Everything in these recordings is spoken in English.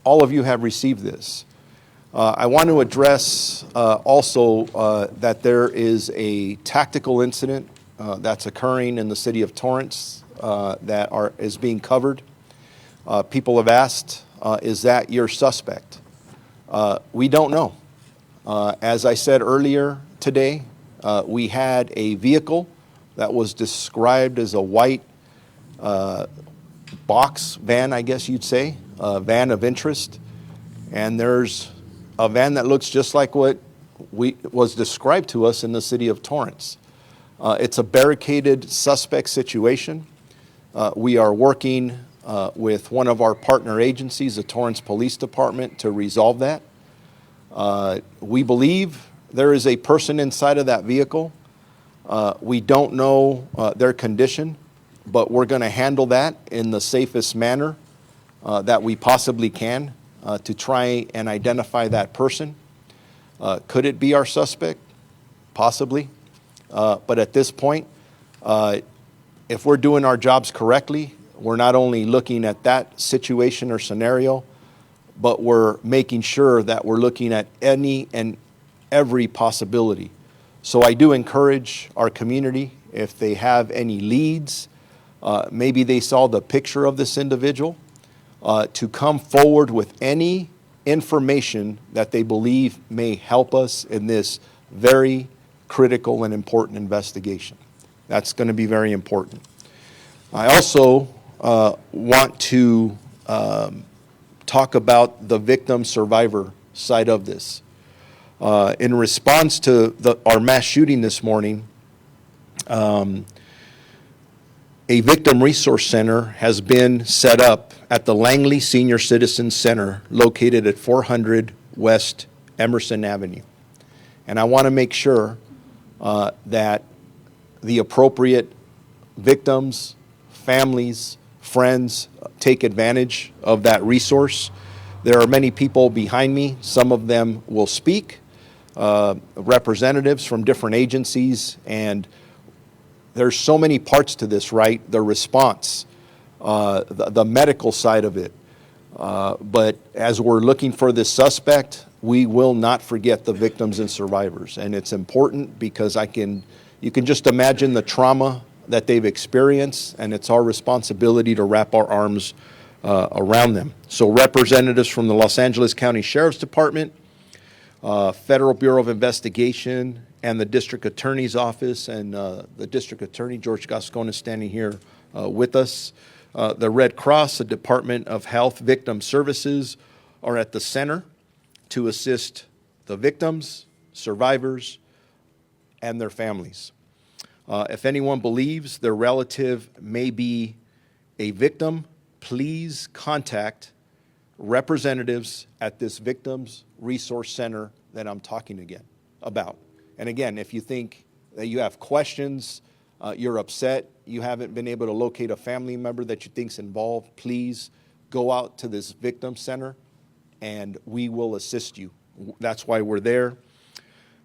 all of you have received this. I want to address also that there is a tactical incident that's occurring in the city of Torrance that is being covered. People have asked, is that your suspect? We don't know. As I said earlier today, we had a vehicle that was described as a white box van, I guess you'd say, a van of interest. And there's a van that looks just like what was described to us in the city of Torrance. It's a barricaded suspect situation. We are working with one of our partner agencies, the Torrance Police Department, to resolve that. We believe there is a person inside of that vehicle. We don't know their condition, but we're going to handle that in the safest manner that we possibly can to try and identify that person. Could it be our suspect? Possibly. But at this point, if we're doing our jobs correctly, we're not only looking at that situation or scenario, but we're making sure that we're looking at any and every possibility. So I do encourage our community, if they have any leads, maybe they saw the picture of this individual, to come forward with any information that they believe may help us in this very critical and important investigation. That's going to be very important. I also want to talk about the victim survivor side of this. In response to our mass shooting this morning, a victim resource center has been set up at the Langley Senior Citizens Center located at 400 West Emerson Avenue. And I want to make sure that the appropriate victims, families, friends take advantage of that resource. There are many people behind me. Some of them will speak, representatives from different agencies, and there's so many parts to this, right? The response, the medical side of it. But as we're looking for this suspect, we will not forget the victims and survivors. And it's important because you can just imagine the trauma that they've experienced, and it's our responsibility to wrap our arms around them. So representatives from the Los Angeles County Sheriff's Department, Federal Bureau of Investigation, and the District Attorney's Office, and the District Attorney, George Gascon, is standing here with us. The Red Cross, the Department of Health Victim Services are at the center to assist the victims, survivors, and their families. If anyone believes their relative may be a victim, please contact representatives at this Victims Resource Center that I'm talking about. And again, if you think that you have questions, you're upset, you haven't been able to locate a family member that you think's involved, please go out to this victim center and we will assist you. That's why we're there.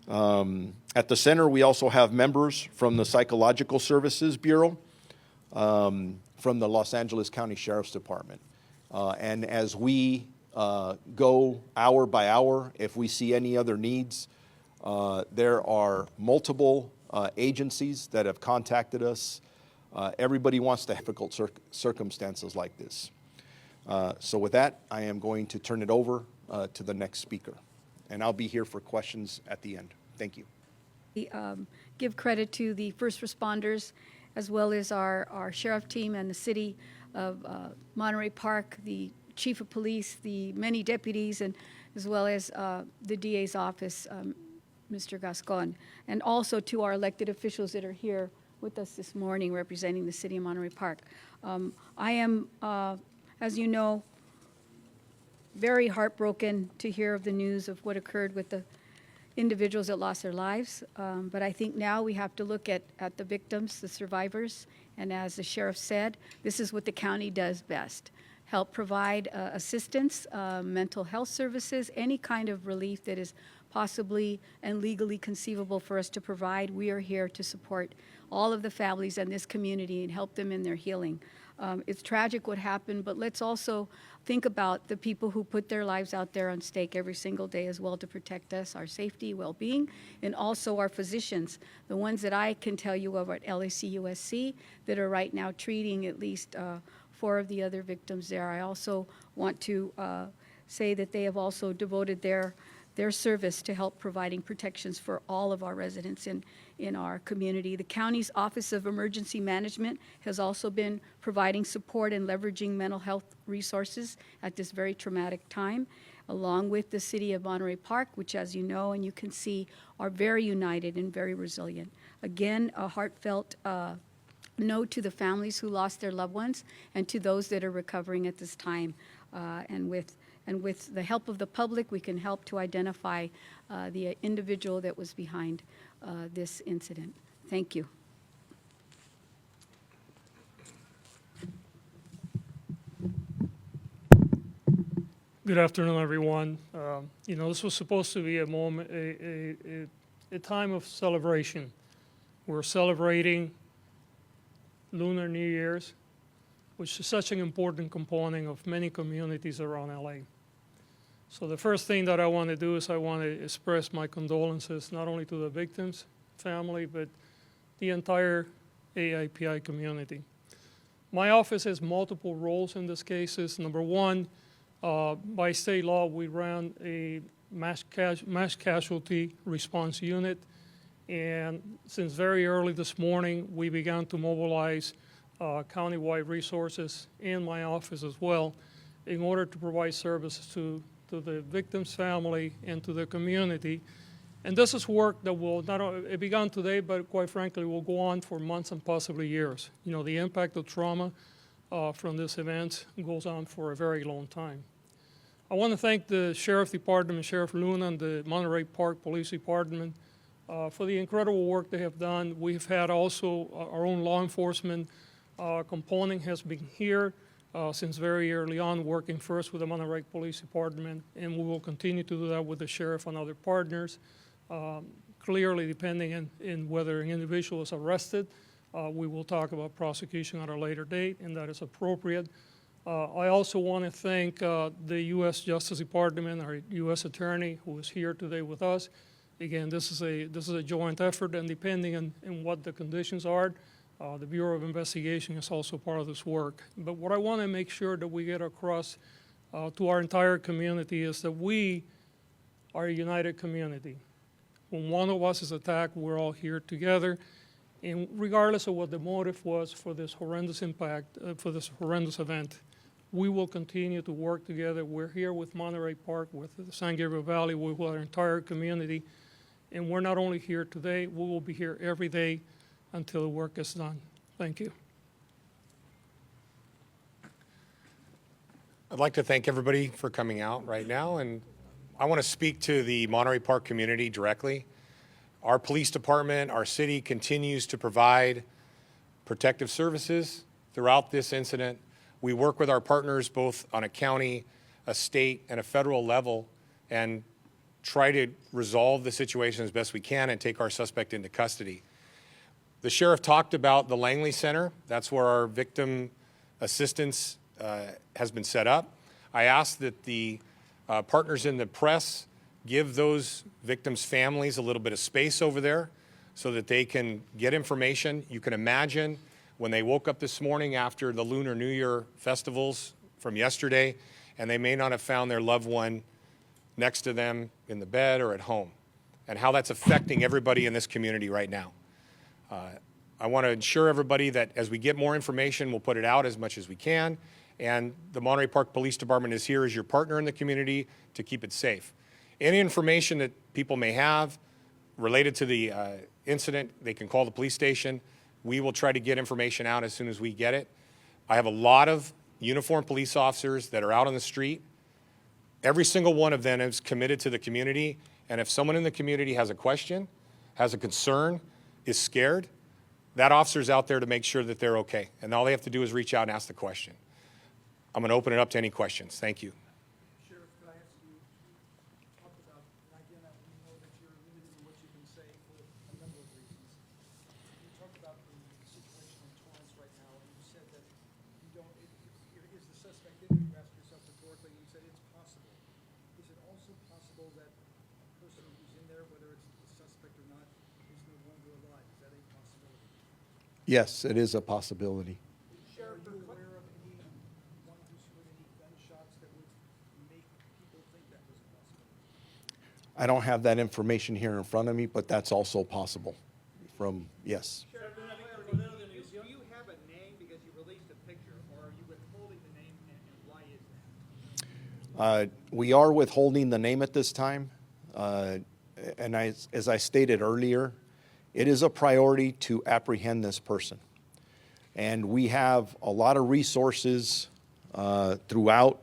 At the center, we also have members from the Psychological Services Bureau, from the Los Angeles County Sheriff's Department. And as we go hour by hour, if we see any other needs, there are multiple agencies that have contacted us. Everybody wants to have difficult circumstances like this. So with that, I am going to turn it over to the next speaker. And I'll be here for questions at the end. Thank you. We give credit to the first responders, as well as our sheriff team and the city of Monterey Park, the chief of police, the many deputies, and as well as the DA's office, Mr. Gascon, and also to our elected officials that are here with us this morning representing the city of Monterey Park. I am, as you know, very heartbroken to hear of the news of what occurred with the individuals that lost their lives. But I think now we have to look at the victims, the survivors, and as the sheriff said, this is what the county does best. Help provide assistance, mental health services, any kind of relief that is possibly and legally conceivable for us to provide. We are here to support all of the families in this community and help them in their healing. It's tragic what happened, but let's also think about the people who put their lives out there on stake every single day as well to protect us, our safety, well-being, and also our physicians, the ones that I can tell you of at LAC-USC that are right now treating at least 4 of the other victims there. I also want to say that they have also devoted their service to help providing protections for all of our residents in our community. The county's Office of Emergency Management has also been providing support and leveraging mental health resources at this very traumatic time, along with the city of Monterey Park, which, as you know and you can see, are very united and very resilient. Again, a heartfelt note to the families who lost their loved ones and to those that are recovering at this time. And with the help of the public, we can help to identify the individual that was behind this incident. Thank you. Good afternoon, everyone. This was supposed to be a moment, a time of celebration. We're celebrating Lunar New Year's, which is such an important component of many communities around LA. So the first thing that I want to do is I want to express my condolences not only to the victims' family, but the entire AIPI community. My office has multiple roles in this case. Number one, by state law, we ran a mass casualty response unit. And since very early this morning, we began to mobilize countywide resources in my office as well in order to provide services to the victim's family and to the community. And this is work that will not only, it began today, but quite frankly, will go on for months and possibly years. The impact of trauma from this event goes on for a very long time. I want to thank the Sheriff Department, Sheriff Lunar, and the Monterey Park Police Department for the incredible work they have done. We've had also our own law enforcement component has been here since very early on, working first with the Monterey Police Department, and we will continue to do that with the sheriff and other partners. Clearly, depending on whether an individual is arrested, we will talk about prosecution at a later date, and that is appropriate. I also want to thank the U.S. Justice Department, our U.S. Attorney, who is here today with us. Again, this is a joint effort, and depending on what the conditions are, the Bureau of Investigation is also part of this work. But what I want to make sure that we get across to our entire community is that we are a united community. When one of us is attacked, we're all here together. And regardless of what the motive was for this horrendous impact, for this horrendous event, we will continue to work together. We're here with Monterey Park, with the San Gabriel Valley, with our entire community. And we're not only here today, we will be here every day until the work is done. Thank you. I'd like to thank everybody for coming out right now, and I want to speak to the Monterey Park community directly. Our police department, our city continues to provide protective services throughout this incident. We work with our partners both on a county, a state, and a federal level and try to resolve the situation as best we can and take our suspect into custody. The sheriff talked about the Langley Center. That's where our victim assistance has been set up. I asked that the partners in the press give those victims' families a little bit of space over there so that they can get information. You can imagine when they woke up this morning after the Lunar New Year festivals from yesterday, and they may not have found their loved one next to them in the bed or at home, and how that's affecting everybody in this community right now. I want to ensure everybody that as we get more information, we'll put it out as much as we can, and the Monterey Park Police Department is here as your partner in the community to keep it safe. Any information that people may have related to the incident, they can call the police station. We will try to get information out as soon as we get it. I have a lot of uniformed police officers that are out on the street. Every single one of them is committed to the community, and if someone in the community has a question, has a concern, is scared, that officer's out there to make sure that they're okay, and all they have to do is reach out and ask the question. I'm going to open it up to any questions. Thank you. Sheriff, could I ask you to talk about, and again, we know that you're limited in what you can say for a number of reasons. You talked about the situation in Torrance right now, and you said that you suspect in, you asked yourself rhetorically, you said it's possible. Is it also possible that a person who's in there, whether it's the suspect or not, is no longer alive? Is that a possibility? Yes, it is a possibility. Sheriff, are you aware of anyone who's heard any gunshots that would make people think that was a possibility? I don't have that information here in front of me, but that's also possible from, yes. Do you have a name because you released a picture, or are you withholding the name, and why is that? We are withholding the name at this time. And as I stated earlier, it is a priority to apprehend this person. And we have a lot of resources throughout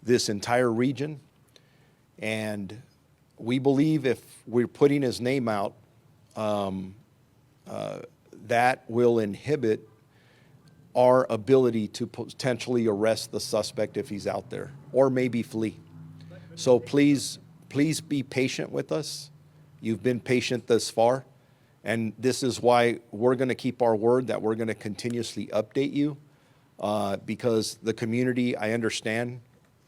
this entire region. And we believe if we're putting his name out, that will inhibit our ability to potentially arrest the suspect if he's out there, or maybe flee. So please be patient with us. You've been patient thus far, and this is why we're going to keep our word that we're going to continuously update you, because the community, I understand,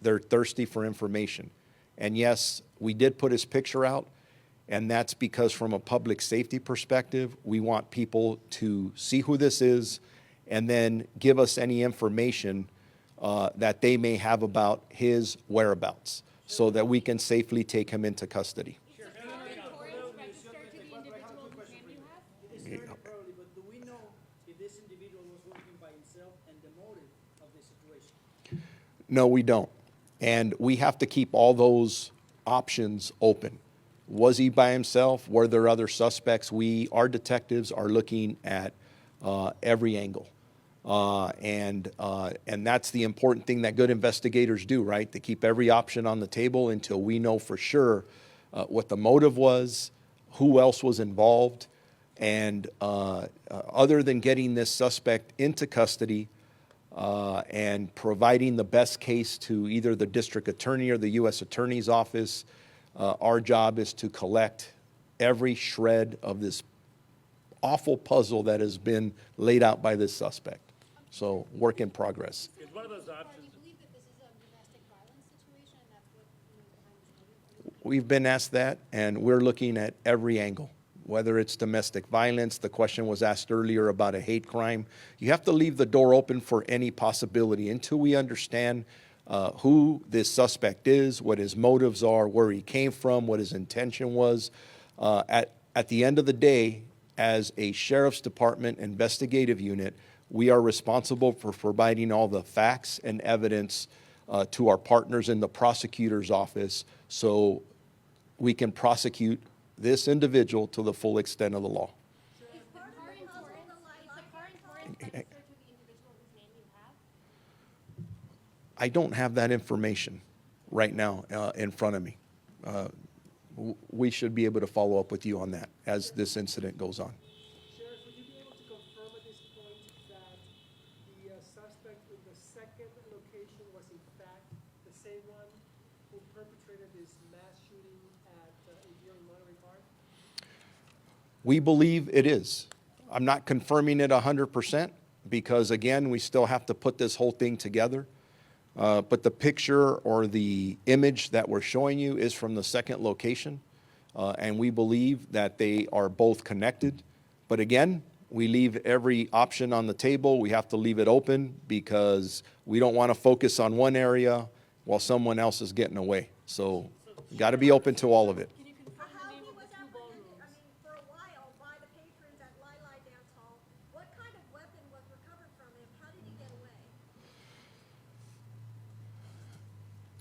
they're thirsty for information. And yes, we did put his picture out, and that's because from a public safety perspective, we want people to see who this is and then give us any information that they may have about his whereabouts so that we can safely take him into custody. Is Torrance registered to the individual whose name you have? It is very early, but do we know if this individual was working by himself and the motive of the situation? No, we don't. And we have to keep all those options open. Was he by himself? Were there other suspects? Our detectives are looking at every angle. And that's the important thing that good investigators do, right? They keep every option on the table until we know for sure what the motive was, who else was involved. And other than getting this suspect into custody and providing the best case to either the district attorney or the U.S. Attorney's Office, our job is to collect every shred of this awful puzzle that has been laid out by this suspect. So, work in progress. Is one of those options? You believe that this is a domestic violence situation, and that's what behind this motive? We've been asked that, and we're looking at every angle, whether it's domestic violence. The question was asked earlier about a hate crime. You have to leave the door open for any possibility until we understand who this suspect is, what his motives are, where he came from, what his intention was. At the end of the day, as a sheriff's department investigative unit, we are responsible for providing all the facts and evidence to our partners in the prosecutor's office so we can prosecute this individual to the full extent of the law. Is the current Torrance registered to the individual whose name you have? I don't have that information right now in front of me. We should be able to follow up with you on that as this incident goes on. Sheriff, would you be able to confirm at this point that the suspect in the second location was in fact the same one who perpetrated this mass shooting here in Monterey Park? We believe it is. I'm not confirming it 100% because, again, we still have to put this whole thing together. But the picture or the image that we're showing you is from the second location, and we believe that they are both connected. But again, we leave every option on the table. We have to leave it open because we don't want to focus on one area while someone else is getting away. So you got to be open to all of it. How he was apprehended, for a while by the patrons at Lili Dance Hall. What kind of weapon was recovered from him? How did he get away?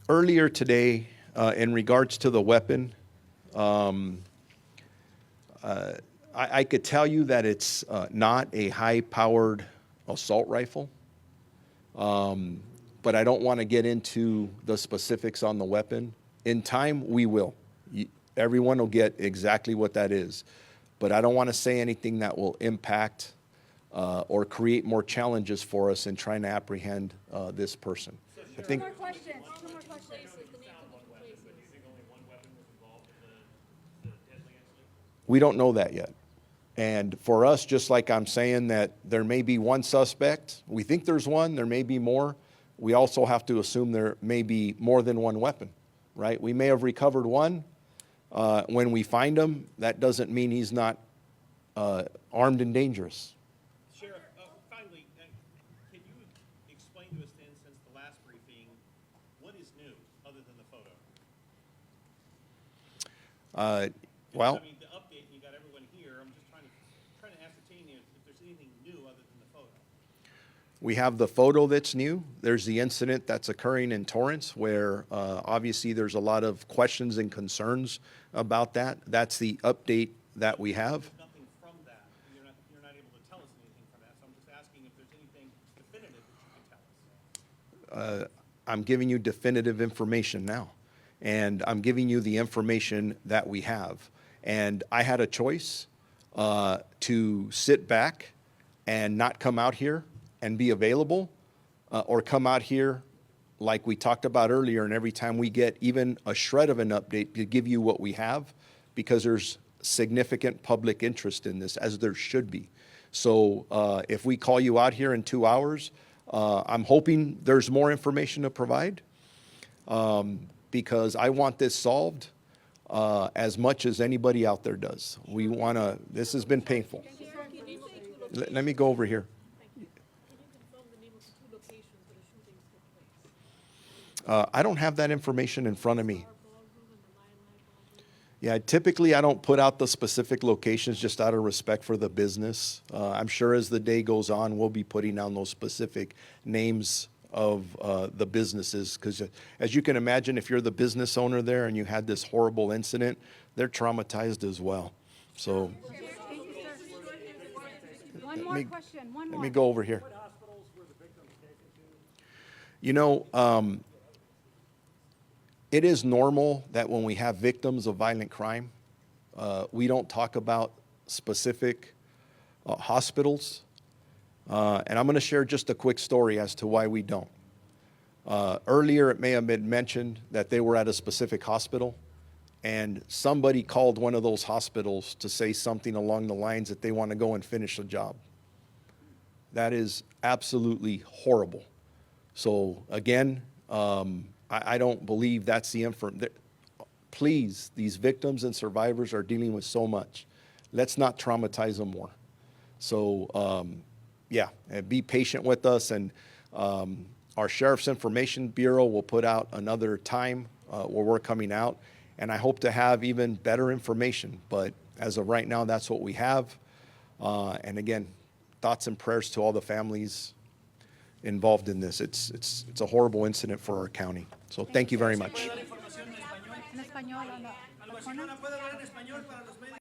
Earlier today, in regards to the weapon, I could tell you that it's not a high-powered assault rifle, but I don't want to get into the specifics on the weapon. In time, we will. Everyone will get exactly what that is, but I don't want to say anything that will impact or create more challenges for us in trying to apprehend this person. I think. Two more questions. The name of the two places. We don't know that yet. And for us, just like I'm saying that there may be one suspect, we think there's one, there may be more, we also have to assume there may be more than one weapon, right? We may have recovered one. When we find him, that doesn't mean he's not armed and dangerous. Sheriff, finally, can you explain to us then, since the last briefing, what is new other than the photo? Well, I mean, the update, you got everyone here. I'm just trying to ascertain if there's anything new other than the photo. we have the photo that's new. There's the incident that's occurring in Torrance where obviously there's a lot of questions and concerns about that. That's the update that we have. Nothing from that. You're not able to tell us anything from that. So I'm just asking if there's anything definitive that you can tell us. I'm giving you definitive information now, and I'm giving you the information that we have. And I had a choice to sit back and not come out here and be available, or come out here like we talked about earlier, and every time we get even a shred of an update to give you what we have, because there's significant public interest in this, as there should be. So if we call you out here in 2 hours, I'm hoping there's more information to provide, because I want this solved as much as anybody out there does. We want to, this has been painful. Let me go over here. Can you confirm the name of the two locations where the shootings took place? I don't have that information in front of me. Our ballroom and the Limelight ballroom? Yeah, typically I don't put out the specific locations just out of respect for the business. I'm sure as the day goes on, we'll be putting down those specific names of the businesses, because as you can imagine, if you're the business owner there and you had this horrible incident, they're traumatized as well. So One more question, one let more. me go over here. You know, it is normal that when we have victims of violent crime, we don't talk about specific hospitals. And I'm going to share just a quick story as to why we don't. Earlier, it may have been mentioned that they were at a specific hospital, and somebody called one of those hospitals to say something along the lines that they want to go and finish the job. That is absolutely horrible. So again, I don't believe that's the information. Please, these victims and survivors are dealing with so much. Let's not traumatize them more. So yeah, and be patient with us. And our Sheriff's Information Bureau will put out another time where we're coming out. And I hope to have even better information. But as of right now, that's what we have. And again, thoughts and prayers to all the families involved in this. It's a horrible incident for our county. So thank you very much. En español, Algo así, ¿no? ¿Puede hablar en español para los medios?